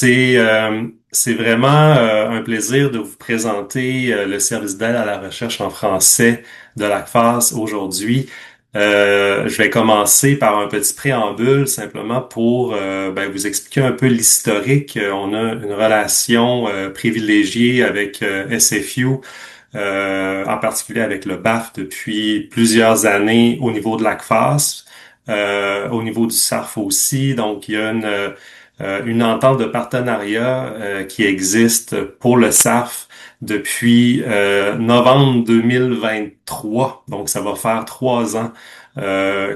C'est vraiment un plaisir de vous présenter le service d'aide à la recherche en français de l'ACFAS aujourd'hui. Je vais commencer par un petit préambule simplement pour vous expliquer un peu l'historique. On a une relation privilégiée avec SFU, en particulier avec le BAF depuis plusieurs années au niveau de l'ACFAS, au niveau du SARF aussi. Donc, il y a une entente de partenariat qui existe pour le SAF depuis novembre 2023. Donc, ça va faire 3 ans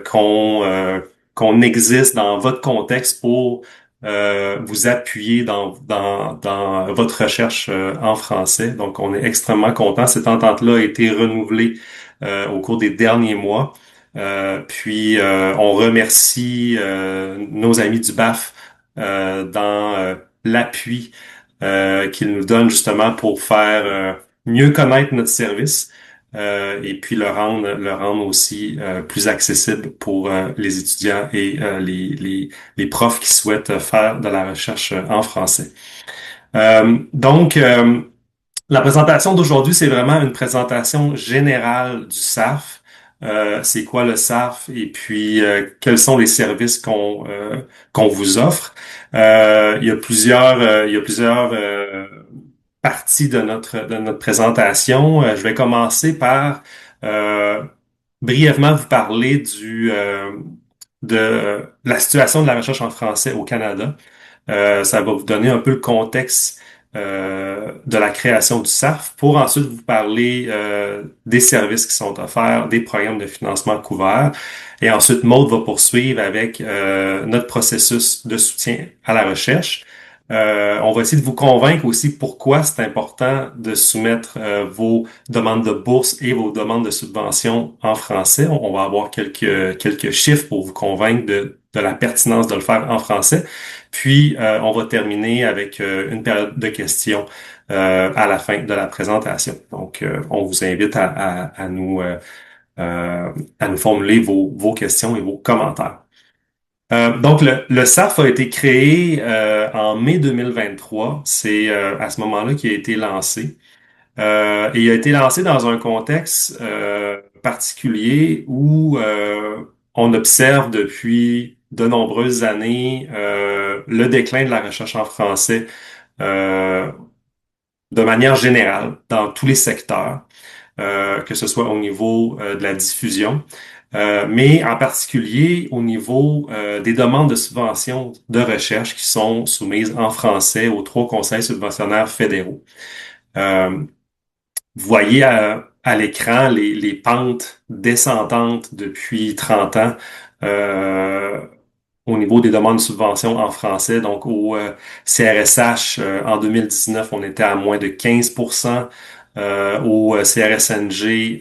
qu'on existe dans votre contexte pour vous appuyer dans votre recherche en français. Donc, on est extrêmement content. Cette entente-là a été renouvelée au cours des derniers mois. On remercie nos amis du BAF dans l'appui qu'ils nous donnent justement pour faire mieux connaître notre service et puis le rendre aussi plus accessible pour les étudiants et les profs qui souhaitent faire de la recherche en français. La présentation d'aujourd'hui, c'est vraiment une présentation générale du SAF. C'est quoi le SAF et puis quels sont les services qu'on vous offre. Il y a plusieurs parties de notre présentation. Je vais commencer par euh, brièvement vous parler de la situation de la recherche en français au Canada. Ça va vous donner un peu le contexte de la création du SARF pour ensuite vous parler des services qui sont offerts, des programmes de financement couverts. Et ensuite, Maud va poursuivre avec notre processus de soutien à la recherche. On va essayer de vous convaincre aussi pourquoi c'est important de soumettre vos demandes de bourse et vos demandes de subvention en français. On va avoir quelques chiffres pour vous convaincre de la pertinence de le faire en français. Puis, on va terminer avec une période de questions à la fin de la présentation. Donc, on vous invite à nous formuler vos questions et vos commentaires. Donc, le SAF a été créé en mai 2023. C'est à ce moment-là qu'il a été lancé. Et il a été lancé dans un contexte particulier où on observe depuis de nombreuses années le déclin de la recherche en français euh, de manière générale dans tous les secteurs, que ce soit au niveau de la diffusion, mais en particulier au niveau des demandes de subventions de recherche qui sont soumises en français aux 3 conseils subventionnaires fédéraux. Euh, Vous voyez à l'écran les pentes descendantes depuis 30 ans au niveau des demandes de subventions en français. Donc, au CRSH, en 2019, on était à moins de 15%. Au CRSNG,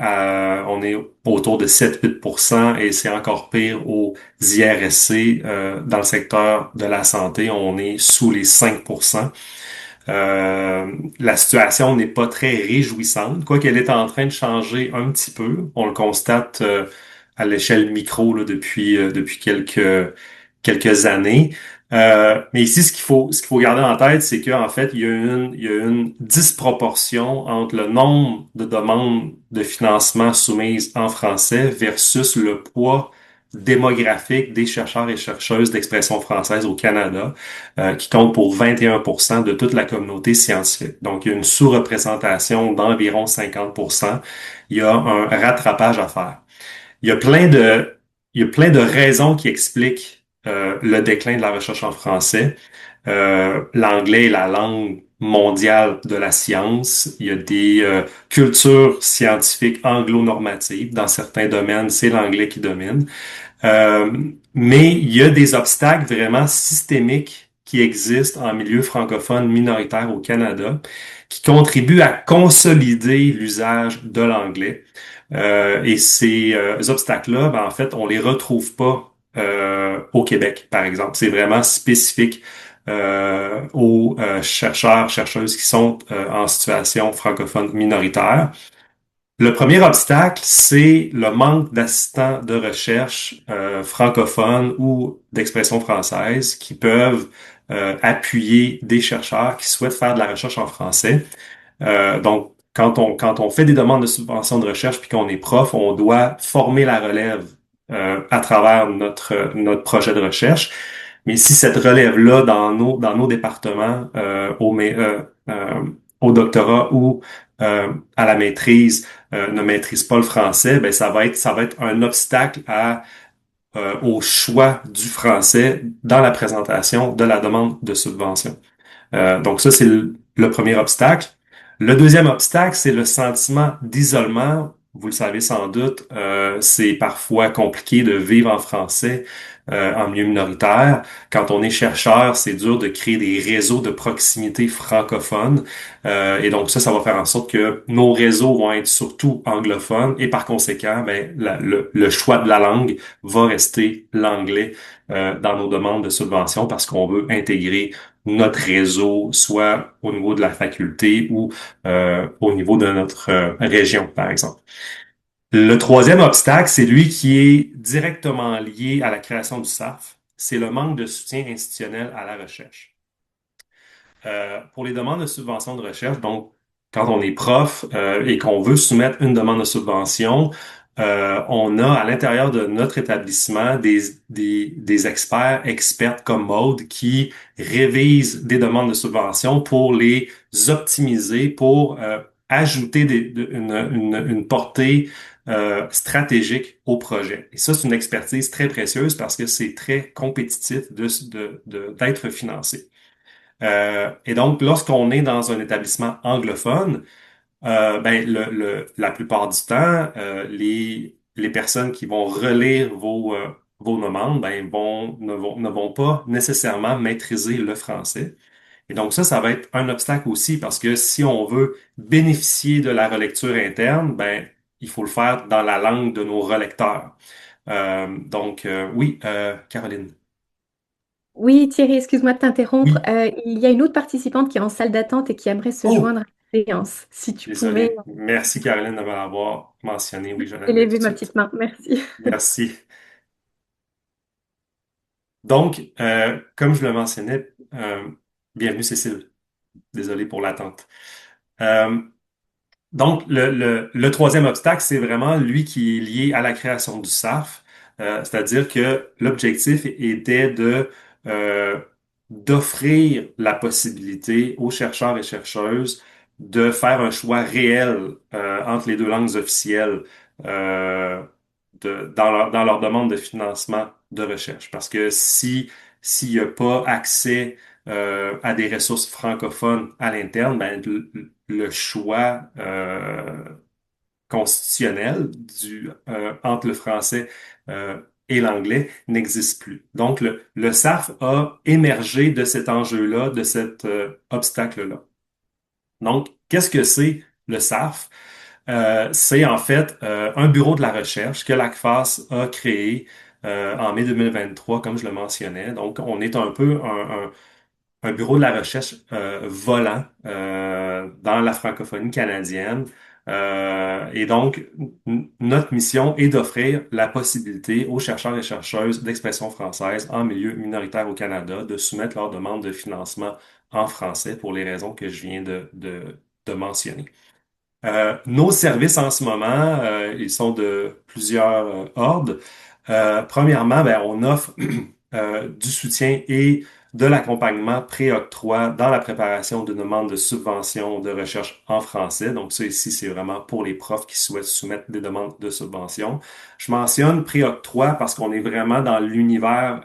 on est autour de 7-8%, et c'est encore pire aux IRSC. Dans le secteur de la santé, on est sous les 5%. La situation n'est pas très réjouissante, quoi qu'elle est en train de changer un petit peu. On le constate à l'échelle micro là, depuis quelques années. Mais ici, ce qu'il faut garder en tête, c'est qu'en fait, il y a une disproportion entre le nombre de demandes de financement soumises en français versus le poids démographique des chercheurs et chercheuses d'expression française au Canada, qui compte pour 21% de toute la communauté scientifique. Donc, il y a une sous-représentation d'environ 50%. Il y a un rattrapage à faire. Il y a plein de, il y a plein de raisons qui expliquent le déclin de la recherche en français. L'anglais est la langue mondiale de la science. Il y a des cultures scientifiques anglo-normatives. Dans certains domaines, c'est l'anglais qui domine. Euh, mais il y a des obstacles vraiment systémiques qui existent en milieu francophone minoritaire au Canada, qui contribuent à consolider l'usage de l'anglais. Et ces obstacles-là, en fait, on les retrouve pas au Québec, par exemple. C'est vraiment spécifique aux chercheurs, chercheuses qui sont en situation francophone minoritaire. Le premier obstacle, c'est le manque d'assistants de recherche francophones ou d'expression française qui peuvent appuyer des chercheurs qui souhaitent faire de la recherche en français. Donc, quand on fait des demandes de subvention de recherche puis qu'on est prof, on doit former la relève à travers notre projet de recherche. Mais si cette relève-là dans nos départements, au doctorat ou à la maîtrise, ne maîtrise pas le français, ben ça va être un obstacle au choix du français dans la présentation de la demande de subvention. Donc ça, c'est le premier obstacle. Le deuxième obstacle, c'est le sentiment d'isolement. Vous le savez sans doute, c'est parfois compliqué de vivre en français en milieu minoritaire. Quand on est chercheur, c'est dur de créer des réseaux de proximité francophones. Et donc ça va faire en sorte que nos réseaux vont être surtout anglophones et par conséquent, ben, le choix de la langue va rester l'anglais dans nos demandes de subvention parce qu'on veut intégrer notre réseau, soit au niveau de la faculté ou au niveau de notre région, par exemple. Le troisième obstacle, c'est lui qui est directement lié à la création du SAF, c'est le manque de soutien institutionnel à la recherche. Pour les demandes de subvention de recherche, donc quand on est prof et qu'on veut soumettre une demande de subvention, on a à l'intérieur de notre établissement des experts, expertes comme Maude qui révisent des demandes de subvention pour les optimiser, pour ajouter une portée stratégique au projet. Et ça, c'est une expertise très précieuse parce que c'est très compétitif d'être financé. Et donc, lorsqu'on est dans un établissement anglophone, ben, la plupart du temps, les personnes qui vont relire vos demandes, ben, ne vont pas nécessairement maîtriser le français. Et donc, ça va être un obstacle aussi parce que si on veut bénéficier de la relecture interne, ben, il faut le faire dans la langue de nos relecteurs. Oui, Caroline. Oui, Thierry, excuse-moi de t'interrompre. Oui. Il y a une autre participante qui est en salle d'attente et qui aimerait se Oh, joindre à la séance. Si tu pouvais désolé. Merci, Caroline, de m'avoir mentionné. Oui, je l'admets tout élever de ma suite. petite main. Merci. Merci. Donc, comme je le mentionnais, bienvenue Cécile. Désolé pour l'attente. Euh, donc, le troisième obstacle, c'est vraiment lui qui est lié à la création du SAF. C'est-à-dire que l'objectif était euh, d'offrir la possibilité aux chercheurs et chercheuses de faire un choix réel entre les deux langues officielles dans leur demande de financement de recherche. Parce que s'il n'y a pas accès à des ressources francophones à l'interne, ben, le choix constitutionnel entre le français et l'anglais n'existe plus. Donc, le SAF a émergé de cet enjeu-là, de cet obstacle-là. Donc, qu'est-ce que c'est le SAF? C'est en fait un bureau de la recherche que l'ACFAS a créé en mai 2023, comme je le mentionnais. Donc, on est un peu un bureau de la recherche volant dans la francophonie canadienne. Et donc, notre mission est d'offrir la possibilité aux chercheurs et chercheuses d'expression française en milieu minoritaire au Canada de soumettre leur demande de financement en français pour les raisons que je viens de mentionner. Nos services en ce moment, ils sont de plusieurs ordres. Premièrement, ben, on offre du soutien et de l'accompagnement pré-octroi dans la préparation de demandes de subvention de recherche en français. Donc ça ici, c'est vraiment pour les profs qui souhaitent soumettre des demandes de subvention. Je mentionne pré-octroi parce qu'on est vraiment dans l'univers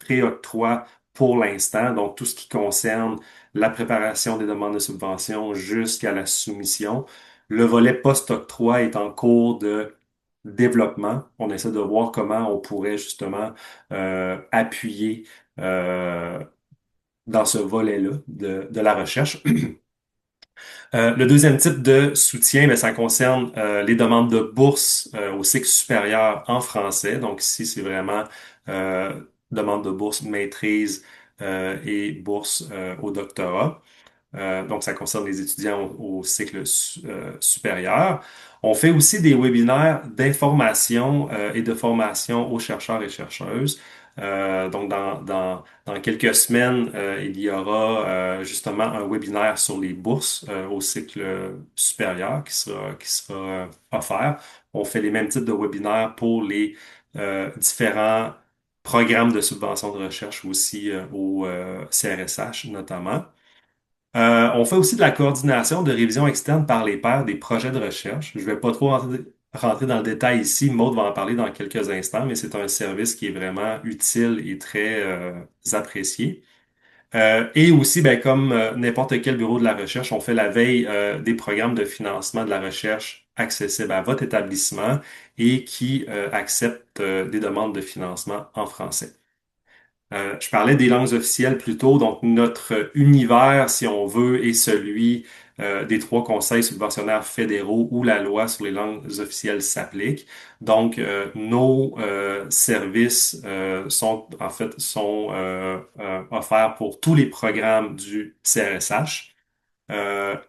pré-octroi pour l'instant. Donc tout ce qui concerne la préparation des demandes de subvention jusqu'à la soumission. Le volet post-octroi est en cours de développement. On essaie de voir comment on pourrait justement appuyer euh, dans ce volet-là de la recherche. Le deuxième type de soutien, ben, ça concerne les demandes de bourse au cycle supérieur en français. Donc ici, c'est vraiment euh, demande de bourse maîtrise et bourse au doctorat. Donc, ça concerne les étudiants au cycle supérieur. On fait aussi des webinaires d'information et de formation aux chercheurs et chercheuses. Donc, dans quelques semaines, il y aura justement un webinaire sur les bourses au cycle supérieur qui sera offert. On fait les mêmes types de webinaires pour les différents programmes de subvention de recherche aussi au CRSH notamment. On fait aussi de la coordination de révision externe par les pairs des projets de recherche. Je vais pas trop rentrer dans le détail ici. Maud va en parler dans quelques instants, mais c'est un service qui est vraiment utile et très apprécié. Et aussi, ben, comme n'importe quel bureau de la recherche, on fait la veille des programmes de financement de la recherche accessibles à votre établissement et qui acceptent des demandes de financement en français. Je parlais des langues officielles plus tôt, donc notre univers, si on veut, est celui des trois conseils subventionnaires fédéraux où la loi sur les langues officielles s'applique. Donc, nos services sont offerts pour tous les programmes du CRSH.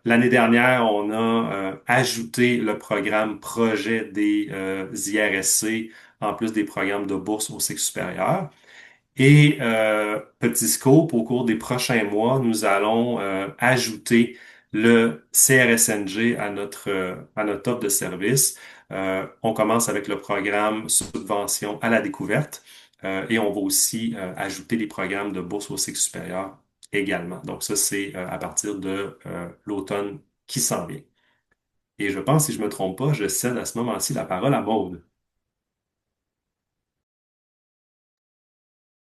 L'année dernière, on a ajouté le programme projet des IRSC en plus des programmes de bourse au cycle supérieur. Et petit scope, au cours des prochains mois, nous allons ajouter le CRSNG à notre offre de service. On commence avec le programme Subvention à la découverte et on va aussi ajouter les programmes de bourse au cycle supérieur également. Donc ça, c'est à partir de l'automne qui s'en vient. Et je pense, si je me trompe pas, je cède à ce moment-ci la parole à Maude.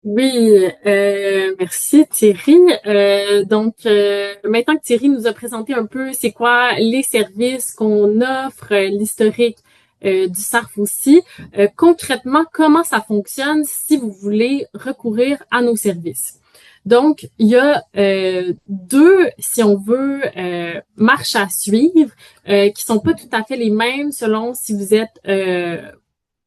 Oui, merci Thierry. Maintenant que Thierry nous a présenté un peu c'est quoi les services qu'on offre, l'historique du SARF aussi, concrètement, comment ça fonctionne si vous voulez recourir à nos services. Donc, il y a deux, si on veut, marches à suivre qui sont pas tout à fait les mêmes selon si vous êtes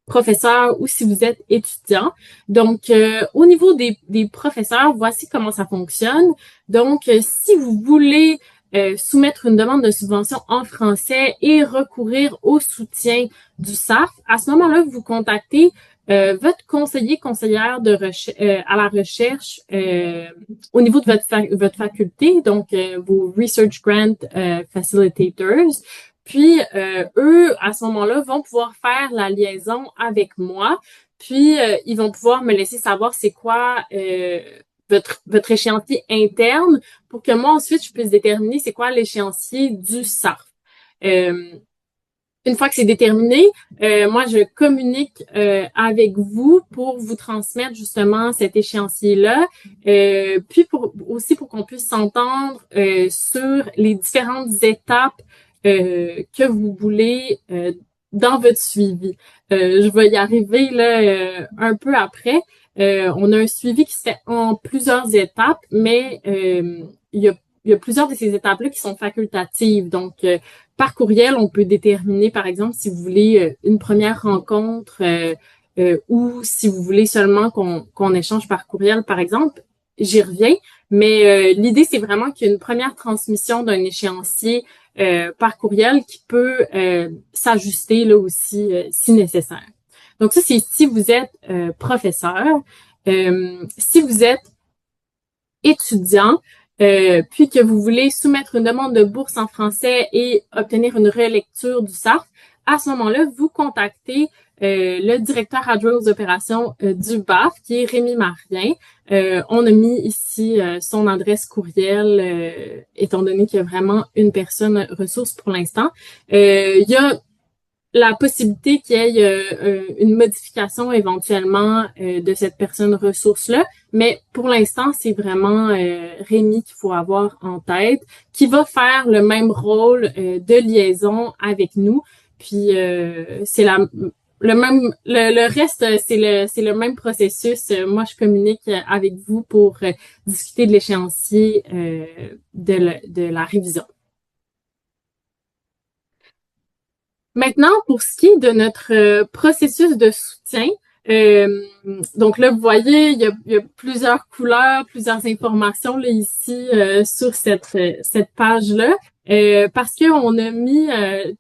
professeur ou si vous êtes étudiant. Donc, au niveau des professeurs, voici comment ça fonctionne. Donc, si vous voulez soumettre une demande de subvention en français et recourir au soutien du SARF, à ce moment-là, vous contactez votre conseillère à la recherche au niveau de votre faculté, donc vos Research Grant Facilitators. Puis, eux, à ce moment-là, vont pouvoir faire la liaison avec moi. Puis, ils vont pouvoir me laisser savoir c'est quoi votre échéancier interne pour que moi, ensuite, je puisse déterminer c'est quoi l'échéancier du SARF. Euh, une fois que c'est déterminé, moi, je communique avec vous pour vous transmettre justement cet échéancier-là, puis aussi pour qu'on puisse s'entendre sur les différentes étapes que vous voulez dans votre suivi. Je vais y arriver là un peu après. On a un suivi qui se fait en plusieurs étapes, mais il y a plusieurs de ces étapes-là qui sont facultatives. Donc, par courriel, on peut déterminer, par exemple, si vous voulez une première rencontre ou si vous voulez seulement qu'on échange par courriel, par exemple. J'y reviens. Mais l'idée, c'est vraiment qu'il y ait une première transmission d'un échéancier par courriel qui peut s'ajuster là aussi si nécessaire. Donc ça, c'est si vous êtes professeur. Si vous êtes étudiant, puis que vous voulez soumettre une demande de bourse en français et obtenir une relecture du SARF, à ce moment-là, vous contactez le directeur adjoint aux opérations du BAF, qui est Rémi Marien. On a mis ici son adresse courriel, étant donné qu'il y a vraiment une personne ressource pour l'instant. Il y a la possibilité qu'il y ait une modification éventuellement de cette personne ressource-là, mais pour l'instant, c'est vraiment Rémi qu'il faut avoir en tête, qui va faire le même rôle de liaison avec nous. Puis c'est le reste, c'est le même processus. Moi, je communique avec vous pour discuter de l'échéancier de la révision. Maintenant, pour ce qui est de notre processus de soutien, donc là, vous voyez, il y a plusieurs couleurs, plusieurs informations là ici sur cette page-là. parce qu'on a mis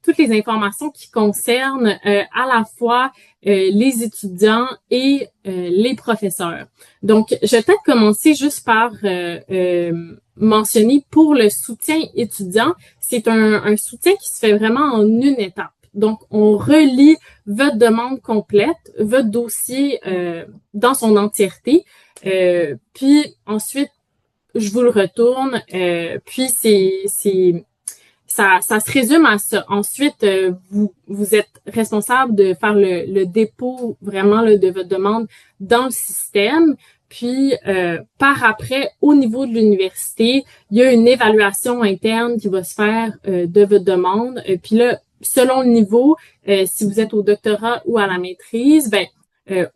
toutes les informations qui concernent à la fois les étudiants et les professeurs. Donc, je vais peut-être commencer juste par mentionner pour le soutien étudiant, c'est un soutien qui se fait vraiment en une étape. Donc, on relie votre demande complète, votre dossier dans son entièreté, puis ensuite, je vous le retourne, puis ça se résume à ça. Ensuite, vous êtes responsable de faire le dépôt vraiment là, de votre demande dans le système. Puis, par après, au niveau de l'université, il y a une évaluation interne qui va se faire de votre demande. Puis là, selon le niveau, si vous êtes au doctorat ou à la maîtrise,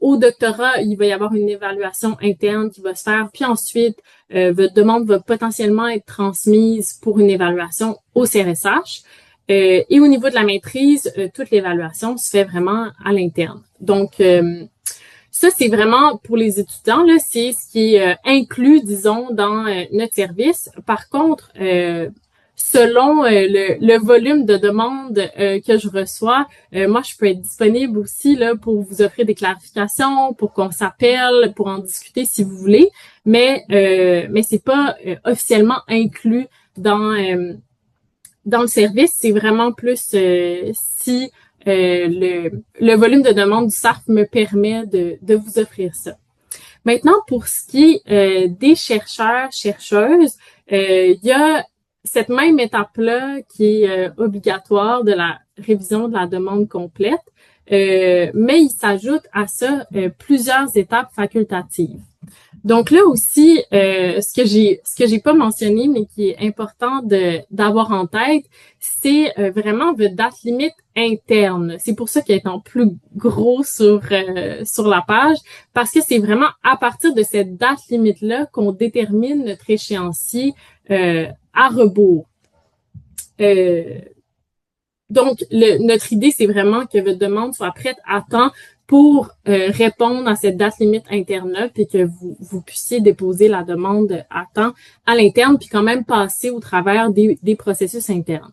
au doctorat, il va y avoir une évaluation interne qui va se faire. Puis ensuite, votre demande va potentiellement être transmise pour une évaluation au CRSH. Et au niveau de la maîtrise, toute l'évaluation se fait vraiment à l'interne. Donc, ça, c'est vraiment pour les étudiants, là, c'est ce qui est inclus, disons, dans notre service. Par contre, selon le volume de demandes que je reçois, moi, je peux être disponible aussi là pour vous offrir des clarifications, pour qu'on s'appelle, pour en discuter si vous voulez, mais c'est pas officiellement inclus dans le service. C'est vraiment plus si le volume de demande du SARF me permet de vous offrir ça. Maintenant, pour ce qui est des chercheurs, chercheuses, il y a cette même étape-là qui est obligatoire de la révision de la demande complète, mais il s'ajoute à ça plusieurs étapes facultatives. Donc là aussi, ce que j'ai pas mentionné, mais qui est important d'avoir en tête, c'est vraiment votre date limite interne. C'est pour ça qu'elle est en plus gros sur la page, parce que c'est vraiment à partir de cette date limite-là qu'on détermine notre échéancier à rebours. Donc, notre idée, c'est vraiment que votre demande soit prête à temps pour répondre à cette date limite interne-là, puis que vous puissiez déposer la demande à temps à l'interne, puis quand même passer au travers des processus internes.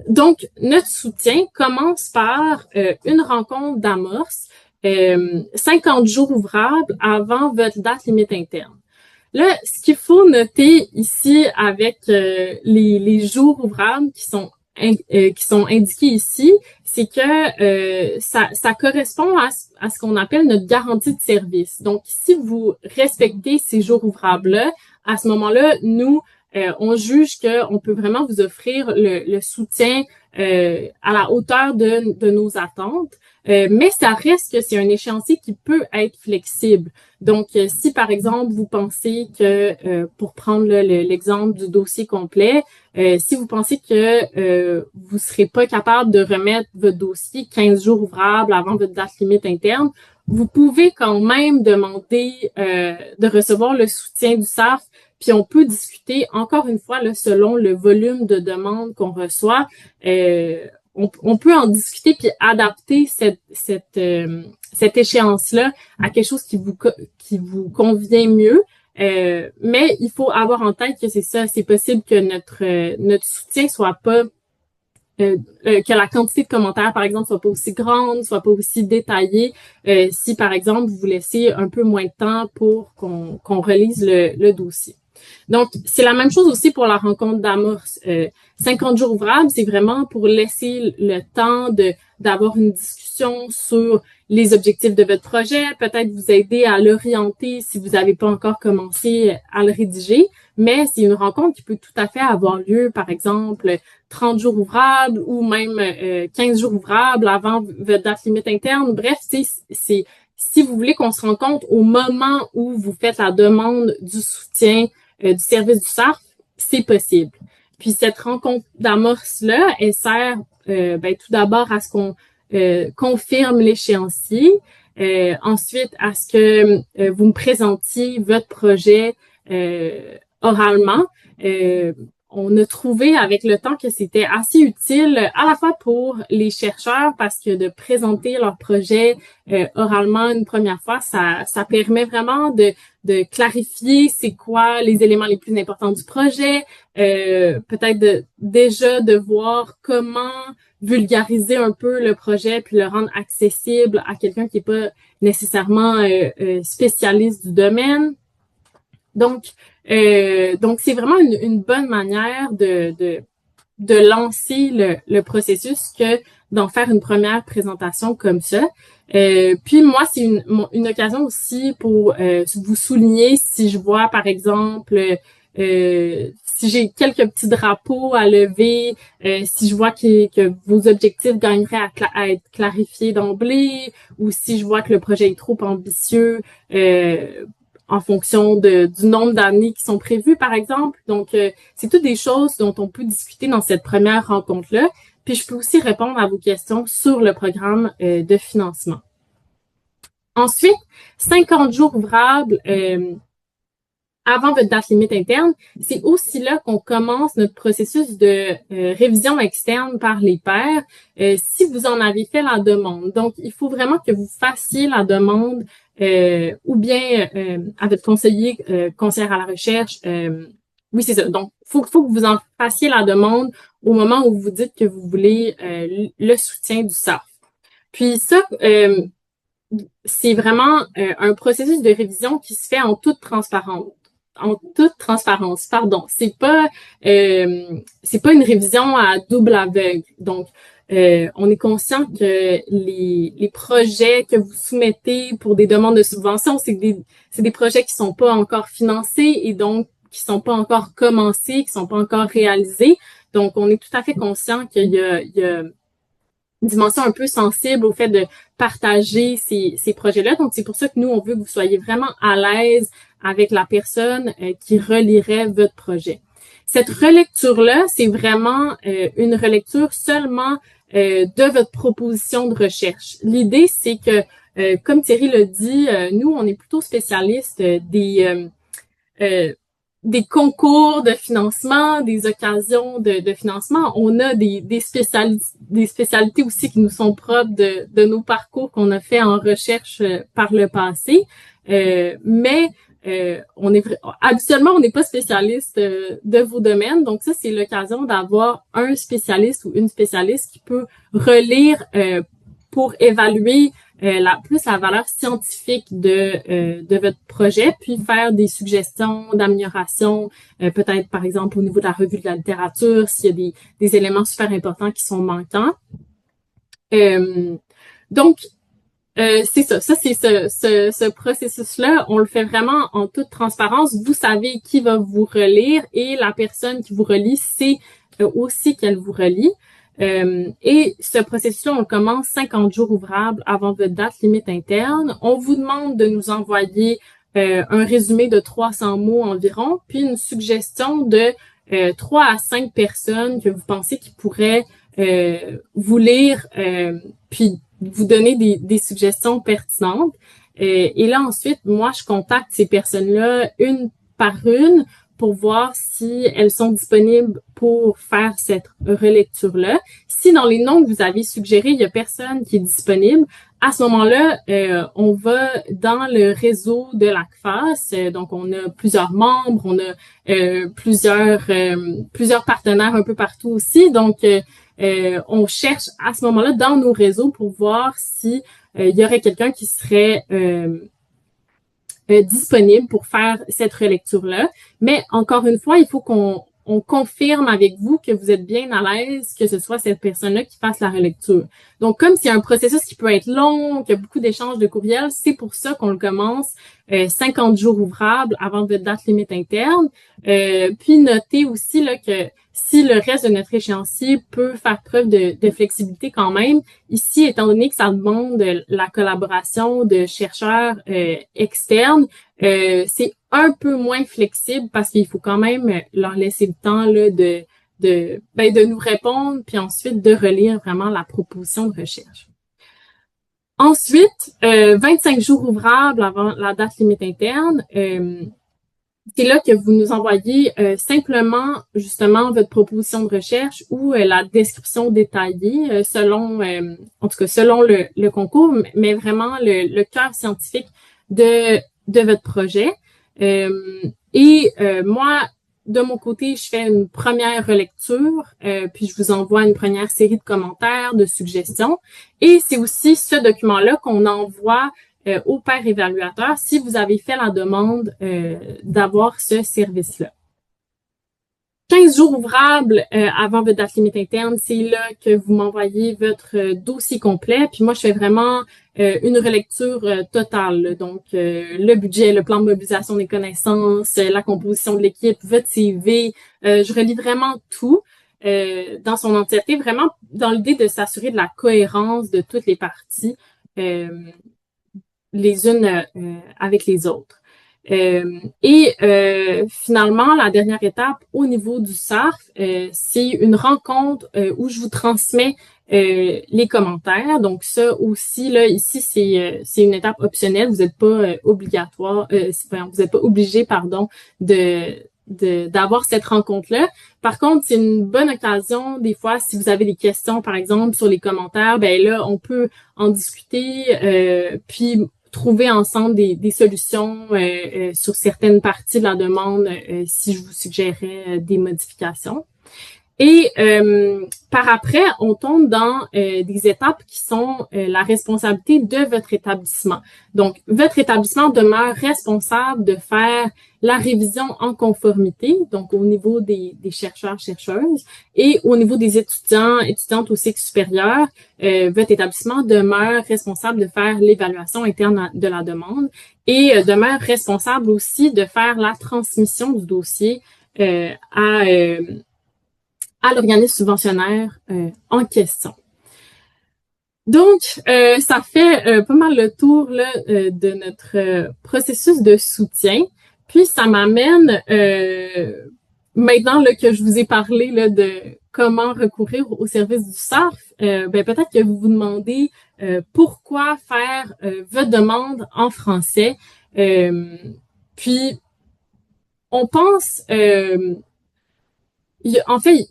Donc, notre soutien commence par une rencontre d'amorce 50 jours ouvrables avant votre date limite interne. Là, ce qu'il faut noter ici avec les jours ouvrables qui sont indiqués ici, c'est que ça correspond à ce qu'on appelle notre garantie de service. Donc, si vous respectez ces jours ouvrables-là, à ce moment-là, nous, on juge qu'on peut vraiment vous offrir le soutien à la hauteur de nos attentes. Mais ça reste que c'est un échéancier qui peut être flexible. Donc, si par exemple, vous pensez que, pour prendre l'exemple du dossier complet, si vous pensez que vous serez pas capable de remettre votre dossier 15 jours ouvrables avant votre date limite interne, vous pouvez quand même demander de recevoir le soutien du SARF, puis on peut discuter, encore une fois, là, selon le volume de demandes qu'on reçoit, on peut en discuter puis adapter cette échéance-là à quelque chose qui vous convient mieux. Mais il faut avoir en tête que c'est ça, c'est possible que notre soutien soit pas que la quantité de commentaires, par exemple, soit pas aussi grande, soit pas aussi détaillée, si, par exemple, vous laissez un peu moins de temps pour qu'on relise le dossier. Donc, c'est la même chose aussi pour la rencontre d'amorce. 50 jours ouvrables, c'est vraiment pour laisser le temps d'avoir une discussion sur les objectifs de votre projet, peut-être vous aider à l'orienter si vous n'avez pas encore commencé à le rédiger, mais c'est une rencontre qui peut tout à fait avoir lieu, par exemple, 30 jours ouvrables ou même 15 jours ouvrables avant votre date limite interne. Bref, c'est si vous voulez qu'on se rencontre au moment où vous faites la demande du soutien du service du SARF, c'est possible. Puis cette rencontre d'amorce-là, elle sert tout d'abord à ce qu'on confirme l'échéancier, ensuite à ce que vous me présentiez votre projet oralement. on a trouvé avec le temps que c'était assez utile à la fois pour les chercheurs parce que de présenter leur projet oralement une première fois, ça permet vraiment de clarifier c'est quoi les éléments les plus importants du projet, peut-être déjà de voir comment vulgariser un peu le projet puis le rendre accessible à quelqu'un qui est pas nécessairement spécialiste du domaine. Donc c'est vraiment une bonne manière de lancer le processus que d'en faire une première présentation comme ça. Puis moi, c'est une occasion aussi pour vous souligner si je vois, par exemple, si j'ai quelques petits drapeaux à lever, si je vois que vos objectifs gagneraient à être clarifiés d'emblée, ou si je vois que le projet est trop ambitieux, en fonction du nombre d'années qui sont prévues, par exemple. Donc, c'est toutes des choses dont on peut discuter dans cette première rencontre-là. Puis, je peux aussi répondre à vos questions sur le programme de financement. Ensuite, 50 jours ouvrables avant votre date limite interne, c'est aussi là qu'on commence notre processus de révision externe par les pairs, si vous en avez fait la demande. Donc, il faut vraiment que vous fassiez la demande ou bien à votre conseiller, conseillère à la recherche. Oui, c'est ça. Donc, faut que vous en fassiez la demande au moment où vous dites que vous voulez le soutien du SAF. Puis ça, c'est vraiment un processus de révision qui se fait en toute transparence. Pardon. C'est pas une révision à double aveugle. Donc, on est conscient que les projets que vous soumettez pour des demandes de subvention, c'est des projets qui sont pas encore financés et donc qui sont pas encore commencés, qui sont pas encore réalisés. Donc, on est tout à fait conscient qu'il y a une dimension un peu sensible au fait de partager ces projets-là. Donc, c'est pour ça que nous, on veut que vous soyez vraiment à l'aise avec la personne qui relirait votre projet. Cette relecture-là, c'est vraiment une relecture seulement de votre proposition de recherche. L'idée, c'est que, comme Thierry l'a dit, nous, on est plutôt spécialistes des concours de financement, des occasions de financement. On a des spécialités aussi qui nous sont propres de nos parcours qu'on a fait en recherche par le passé. Mais habituellement, on n'est pas spécialiste de vos domaines. Donc ça, c'est l'occasion d'avoir un spécialiste ou une spécialiste qui peut relire pour évaluer la valeur scientifique de votre projet, puis faire des suggestions d'amélioration, peut-être par exemple au niveau de la revue de la littérature, s'il y a des éléments super importants qui sont manquants. Donc, c'est ça. Ça, c'est ce processus-là. On le fait vraiment en toute transparence. Vous savez qui va vous relire et la personne qui vous relie sait aussi qu'elle vous relie. Et ce processus-là, on le commence 50 jours ouvrables avant votre date limite interne. On vous demande de nous envoyer un résumé de 300 mots environ, puis une suggestion de 3 à 5 personnes que vous pensez qui pourraient vous lire, puis vous donner des suggestions pertinentes. Et là, ensuite, moi, je contacte ces personnes-là une par une pour voir si elles sont disponibles pour faire cette relecture-là. Si dans les noms que vous avez suggérés, il y a personne qui est disponible, à ce moment-là, on va dans le réseau de l'ACFAS. Donc, on a plusieurs membres, on a plusieurs partenaires un peu partout aussi. Donc, on cherche à ce moment-là dans nos réseaux pour voir si il y aurait quelqu'un qui serait disponible pour faire cette relecture-là. Mais encore une fois, il faut qu'on confirme avec vous que vous êtes bien à l'aise que ce soit cette personne-là qui fasse la relecture. Donc, comme c'est un processus qui peut être long, qu'il y a beaucoup d'échanges de courriels, c'est pour ça qu'on le commence 50 jours ouvrables avant votre date limite interne. Puis, notez aussi là que si le reste de notre échéancier peut faire preuve de flexibilité quand même, ici, étant donné que ça demande la collaboration de chercheurs externes, c'est un peu moins flexible parce qu'il faut quand même leur laisser le temps là, de nous répondre, puis ensuite de relire vraiment la proposition de recherche. Ensuite, 25 jours ouvrables avant la date limite interne. c'est là que vous nous envoyez simplement justement votre proposition de recherche ou la description détaillée selon, en tout cas selon le concours, mais vraiment le cœur scientifique de votre projet. Moi, de mon côté, je fais une première relecture, puis je vous envoie une première série de commentaires, de suggestions. Et c'est aussi ce document-là qu'on envoie au père évaluateur si vous avez fait la demande d'avoir ce service-là. 15 jours ouvrables avant votre date limite interne, c'est là que vous m'envoyez votre dossier complet. Puis moi, je fais vraiment une relecture totale. Donc, le budget, le plan de mobilisation des connaissances, la composition de l'équipe, votre CV. Je relis vraiment tout dans son entièreté, vraiment dans l'idée de s'assurer de la cohérence de toutes les parties. Les unes avec les autres. Finalement, la dernière étape au niveau du SARF, c'est une rencontre où je vous transmets les commentaires. Donc ça aussi, là, ici, c'est une étape optionnelle. Vous n'êtes pas obligatoire, vous n'êtes pas obligé, pardon, d'avoir cette rencontre-là. Par contre, c'est une bonne occasion, des fois, si vous avez des questions, par exemple, sur les commentaires, ben là, on peut en discuter, puis trouver ensemble des solutions sur certaines parties de la demande si je vous suggérais des modifications. Et par après, on tombe dans des étapes qui sont la responsabilité de votre établissement. Donc, votre établissement demeure responsable de faire la révision en conformité, donc au niveau des chercheurs, chercheuses, et au niveau des étudiants, étudiantes au cycle supérieur, votre établissement demeure responsable de faire l'évaluation interne de la demande et demeure responsable aussi de faire la transmission du dossier à l'organisme subventionnaire en question. Donc, ça fait pas mal le tour là, de notre processus de soutien. Puis, ça m'amène maintenant là, que je vous ai parlé là, de comment recourir au service du SARF, peut-être que vous vous demandez pourquoi faire votre demande en français. Puis, on pense... il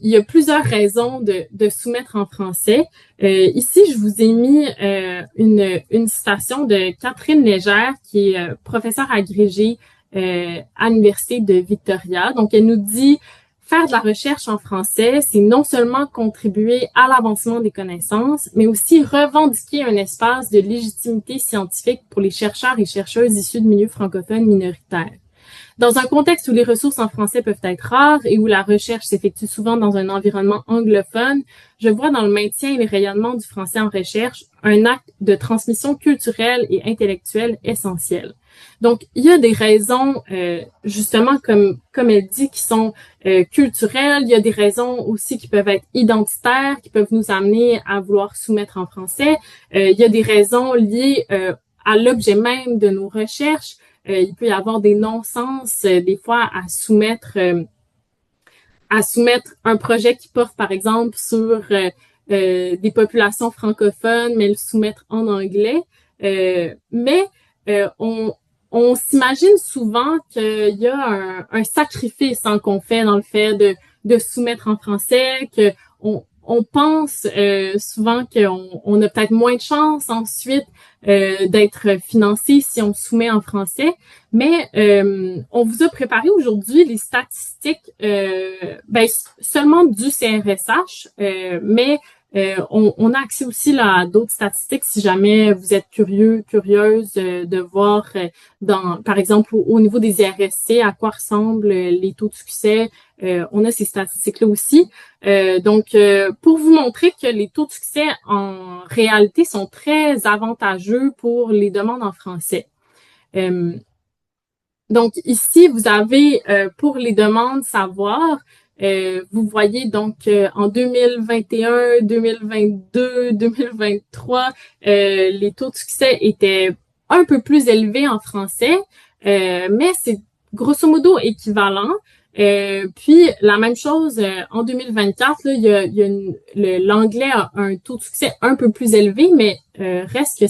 y a plusieurs raisons de soumettre en français. Ici, je vous ai mis une citation de Catherine Légère, qui est professeure agrégée à l'Université de Victoria. Donc, elle nous dit « Faire de la recherche en français, c'est non seulement contribuer à l'avancement des connaissances, mais aussi revendiquer un espace de légitimité scientifique pour les chercheurs et chercheuses issus de milieux francophones minoritaires. » Dans un contexte où les ressources en français peuvent être rares et où la recherche s'effectue souvent dans un environnement anglophone, je vois dans le maintien et le rayonnement du français en recherche un acte de transmission culturelle et intellectuelle essentiel. Donc, il y a des raisons, justement, comme elle dit, qui sont culturelles. Il y a des raisons aussi qui peuvent être identitaires, qui peuvent nous amener à vouloir soumettre en français. Il y a des raisons liées à l'objet même de nos recherches. Il peut y avoir des non-sens, des fois, à soumettre un projet qui porte, par exemple, sur des populations francophones, mais le soumettre en anglais. On s'imagine souvent qu'il y a un sacrifice qu'on fait dans le fait de soumettre en français, que on pense souvent qu'on a peut-être moins de chance ensuite d'être financé si on soumet en français, mais on vous a préparé aujourd'hui les statistiques seulement du CRSH, mais on a accès aussi là, à d'autres statistiques si jamais vous êtes curieuse de voir par exemple au niveau des IRSC à quoi ressemblent les taux de succès. On a ces statistiques-là aussi. Donc, pour vous montrer que les taux de succès en réalité sont très avantageux pour les demandes en français. Donc, ici, vous avez pour les demandes savoir, vous voyez donc en 2021, 2022, 2023, les taux de succès étaient un peu plus élevés en français, mais c'est grosso modo équivalent. Puis la même chose en 2024, là, l'anglais a un taux de succès un peu plus élevé, mais reste que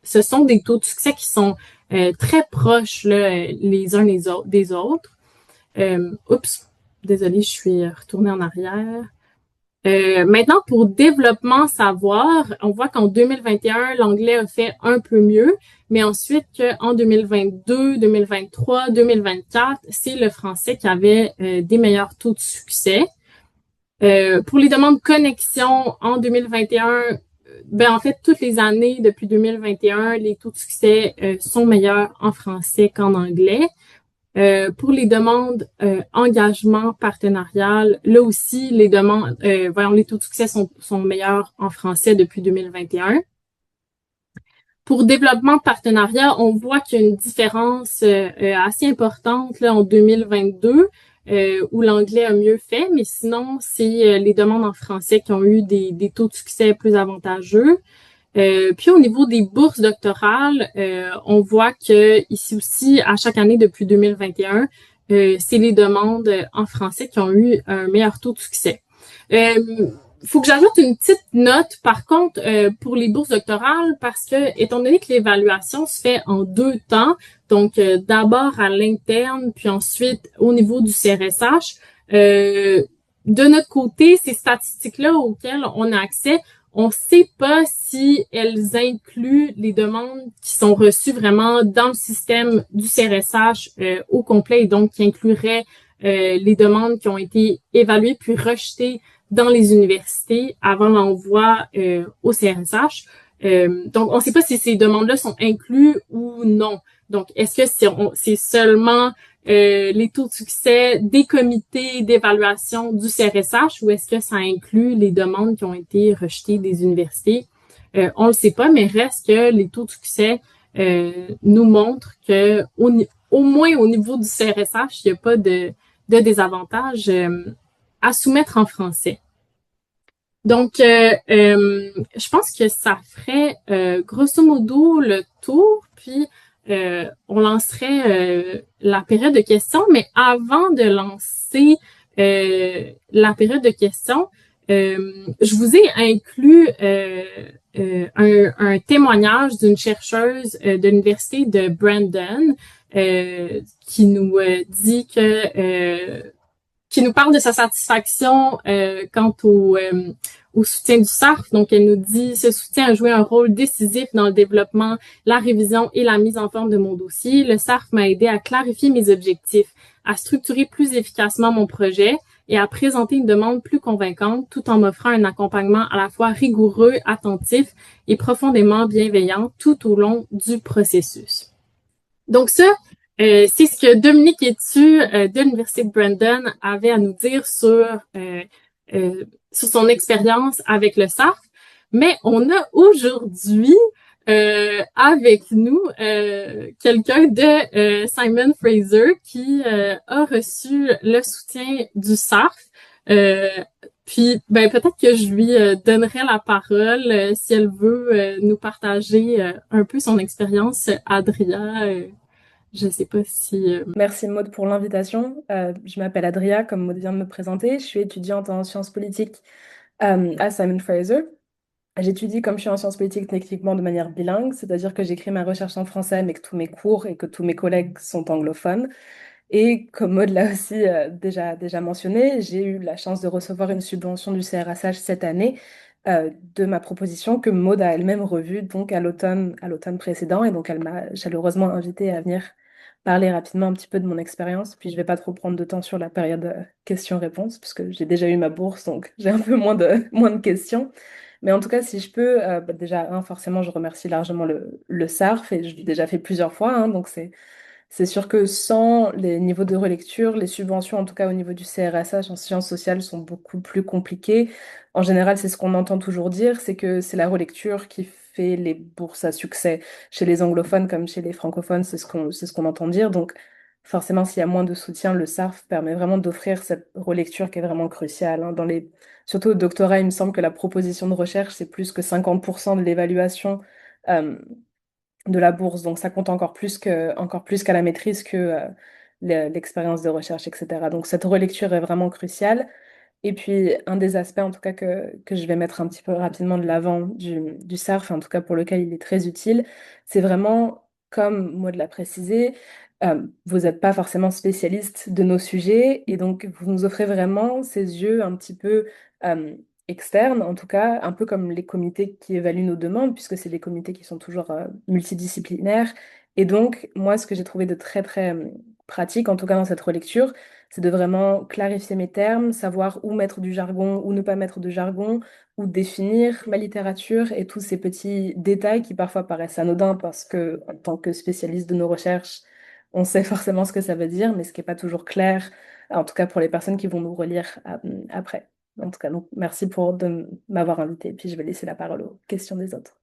ce sont des taux de succès qui sont très proches là, les uns des autres. Oups, désolée, je suis retournée en arrière. Maintenant, pour développement savoir, on voit qu'en 2021, l'anglais a fait un peu mieux, mais ensuite qu'en 2022, 2023, 2024, c'est le français qui avait des meilleurs taux de succès. Pour les demandes connexion en 2021, ben en fait, toutes les années depuis 2021, les taux de succès sont meilleurs en français qu'en anglais. Pour les demandes engagement partenarial, là aussi, les demandes, les taux de succès sont meilleurs en français depuis 2021. Pour développement de partenariat, on voit qu'il y a une différence assez importante là, en 2022 où l'anglais a mieux fait, mais sinon, c'est les demandes en français qui ont eu des taux de succès plus avantageux. Puis au niveau des bourses doctorales, on voit que ici aussi, à chaque année depuis 2021, c'est les demandes en français qui ont eu un meilleur taux de succès. Faut que j'ajoute une petite note, par contre, pour les bourses doctorales, parce que, étant donné que l'évaluation se fait en 2 temps, donc d'abord à l'interne, puis ensuite au niveau du CRSH, de notre côté, ces statistiques-là auxquelles on a accès, on ne sait pas si elles incluent les demandes qui sont reçues vraiment dans le système du CRSH au complet et donc qui incluraient les demandes qui ont été évaluées puis rejetées dans les universités avant l'envoi au CRSH. Donc, on ne sait pas si ces demandes-là sont incluses ou non. Donc, est-ce que c'est seulement les taux de succès des comités d'évaluation du CRSH ou est-ce que ça inclut les demandes qui ont été rejetées des universités? On ne le sait pas, mais reste que les taux de succès nous montrent que au moins au niveau du CRSH, il n'y a pas de désavantage à soumettre en français. Donc, je pense que ça ferait grosso modo le tour, puis on lancerait la période de questions. Mais avant de lancer la période de questions, je vous ai inclus un témoignage d'une chercheuse de l'université de Brandon qui nous dit qui nous parle de sa satisfaction quant au soutien du SARF. Donc, elle nous dit « Ce soutien a joué un rôle décisif dans le développement, la révision et la mise en forme de mon dossier. Le SARF m'a aidé à clarifier mes objectifs, à structurer plus efficacement mon projet et à présenter une demande plus convaincante tout en m'offrant un accompagnement à la fois rigoureux, attentif et profondément bienveillant tout au long du processus. » Donc ça, c'est ce que Dominique Etu de l'Université de Brandon avait à nous dire sur son expérience avec le SARF. Mais on a aujourd'hui avec nous quelqu'un de Simon Fraser qui a reçu le soutien du SARF. Puis, peut-être que je lui donnerai la parole si elle veut nous partager un peu son expérience, Adria. Je ne sais pas si... Merci Maud pour l'invitation. Je m'appelle Adria, comme Maud vient de me présenter. Je suis étudiante en sciences politiques à Simon Fraser. J'étudie, comme je suis en sciences politiques, techniquement de manière bilingue, c'est-à-dire que j'écris ma recherche en français, mais que tous mes cours et que tous mes collègues sont anglophones. Et comme Maud l'a aussi déjà mentionné, j'ai eu la chance de recevoir une subvention du CRSH cette année de ma proposition que Maud a elle-même revue donc à l'automne précédent. Et donc elle m'a chaleureusement invitée à venir parler rapidement un petit peu de mon expérience. Puis je vais pas trop prendre de temps sur la période questions-réponses, puisque j'ai déjà eu ma bourse, donc j'ai un peu moins de questions. Mais en tout cas, si je peux, déjà, forcément, je remercie largement le SARF, et je l'ai déjà fait plusieurs fois, donc c'est sûr que sans les niveaux de relecture, les subventions, en tout cas au niveau du CRSH en sciences sociales, sont beaucoup plus compliquées. En général, c'est ce qu'on entend toujours dire, c'est que c'est la relecture qui fait les bourses à succès. Chez les anglophones comme chez les francophones, c'est ce qu'on entend dire. Donc, forcément, s'il y a moins de soutien, le SARF permet vraiment d'offrir cette relecture qui est vraiment cruciale, surtout au doctorat, il me semble que la proposition de recherche, c'est plus que 50% de l'évaluation. euh, de la bourse. Donc ça compte encore plus qu'à la maîtrise que l'expérience de recherche, etc. Donc cette relecture est vraiment cruciale. Et puis un des aspects en tout cas que je vais mettre un petit peu rapidement de l'avant du SARF, en tout cas pour lequel il est très utile, c'est vraiment comme Maud l'a précisé, vous n'êtes pas forcément spécialiste de nos sujets et donc vous nous offrez vraiment ces yeux un petit peu euh, externes, en tout cas, un peu comme les comités qui évaluent nos demandes, puisque c'est des comités qui sont toujours multidisciplinaires. Et donc, moi, ce que j'ai trouvé de très, très pratique, en tout cas dans cette relecture, c'est de vraiment clarifier mes termes, savoir où mettre du jargon, où ne pas mettre de jargon, où définir ma littérature et tous ces petits détails qui parfois paraissent anodins parce que, en tant que spécialiste de nos recherches, on sait forcément ce que ça veut dire, mais ce qui n'est pas toujours clair, en tout cas pour les personnes qui vont nous relire après. En tout cas, donc, merci pour de m'avoir invité, puis je vais laisser la parole aux questions des autres.